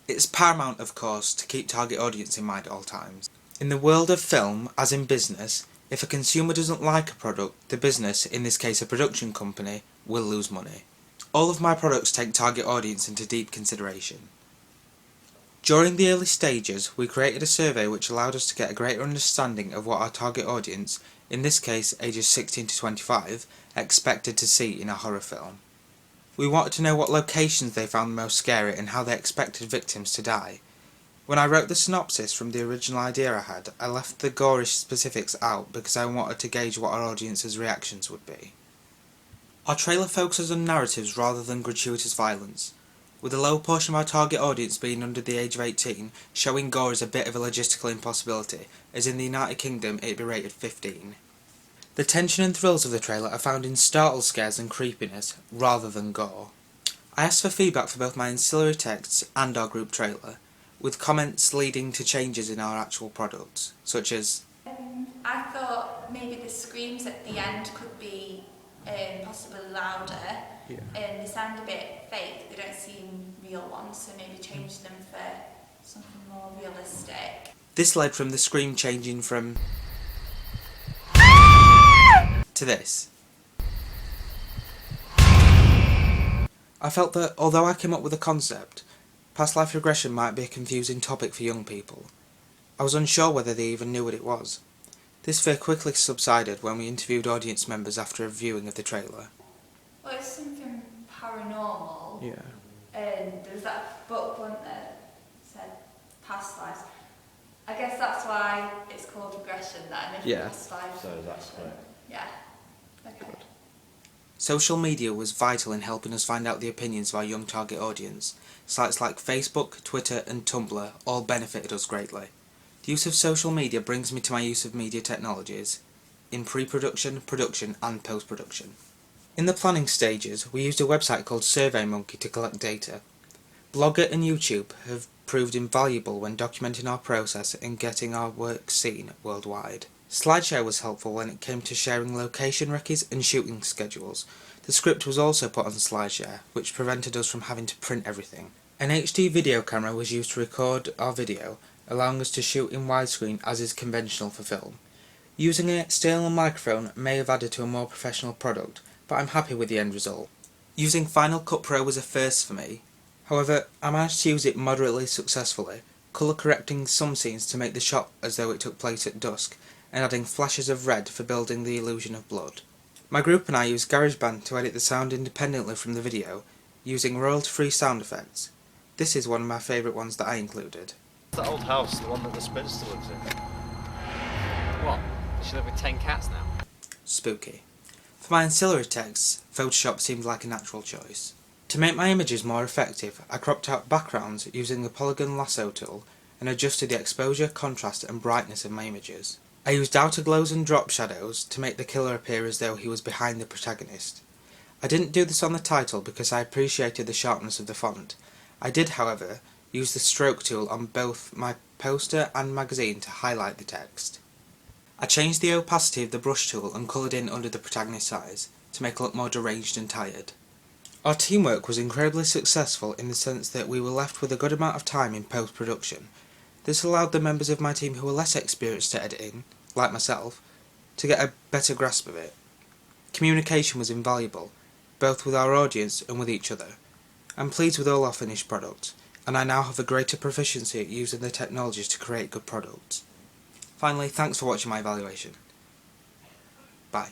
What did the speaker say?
It's paramount, of course, to keep target audience in mind at all times. In the world of film, as in business, if a consumer doesn't like a product, the business, in this case a production company, will lose money. All of my products take target audience into deep consideration. During the early stages, we created a survey which allowed us to get a greater understanding of what our target audience, in this case ages 16 to 25, expected to see in a horror film. We wanted to know what locations they found the most scary and how they expected victims to die. When I wrote the synopsis from the original idea I had, I left the gorish specifics out because I wanted to gauge what our audience's reactions would be. Our trailer focuses on narratives rather than gratuitous violence. With a low portion of our target audience being under the age of 18, showing gore is a bit of a logistical impossibility, as in the United Kingdom it'd be rated 15. The tension and thrills of the trailer are found in startle scares and creepiness, rather than gore. I asked for feedback for both my ancillary texts and our group trailer, with comments leading to changes in our actual products, such as I thought maybe the screams at the end could be possibly louder. Yeah. They sound a bit fake, they don't seem real ones, so maybe change them for something more realistic. This led from the scream changing from to this. I felt that although I came up with a concept, past life regression might be a confusing topic for young people. I was unsure whether they even knew what it was. This fear quickly subsided when we interviewed audience members after a viewing of the trailer. Well, it's something paranormal. Yeah. And there was that book one that said past lives. I guess that's why it's called regression then. If Yeah. Past lives. So that's correct. Yeah. Okay. Social media was vital in helping us find out the opinions of our young target audience. Sites like Facebook, Twitter and Tumblr all benefited us greatly. The use of social media brings me to my use of media technologies, in pre-production, production and post-production. In the planning stages, we used a website called SurveyMonkey to collect data. Blogger and YouTube have proved invaluable when documenting our process and getting our work seen worldwide. SlideShare was helpful when it came to sharing location recce's and shooting schedules. The script was also put on SlideShare, which prevented us from having to print everything. An HD video camera was used to record our video, allowing us to shoot in widescreen as is conventional for film. Using an external microphone may have added to a more professional product, but I'm happy with the end result. Using Final Cut Pro was a first for me. However, I managed to use it moderately successfully, colour correcting some scenes to make the shot as though it took place at dusk, and adding flashes of red for building the illusion of blood. My group and I used GarageBand to edit the sound independently from the video, using royalty-free sound effects. This is one of my favourite ones that I included. That old house, the one that the spinster lives in. What? Does she live with 10 cats now? Spooky. For my ancillary texts, Photoshop seemed like a natural choice. To make my images more effective, I cropped out backgrounds using the polygon lasso tool and adjusted the exposure, contrast and brightness of my images. I used outer glows and drop shadows to make the killer appear as though he was behind the protagonist. I didn't do this on the title because I appreciated the sharpness of the font. I did, however, use the stroke tool on both my poster and magazine to highlight the text. I changed the opacity of the brush tool and coloured in under the protagonist's eyes to make it look more deranged and tired. Our teamwork was incredibly successful in the sense that we were left with a good amount of time in post-production. This allowed the members of my team who were less experienced at editing, like myself, to get a better grasp of it. Communication was invaluable, both with our audience and with each other. I'm pleased with all our finished products, and I now have a greater proficiency at using the technologies to create good products. Finally, thanks for watching my evaluation. Bye.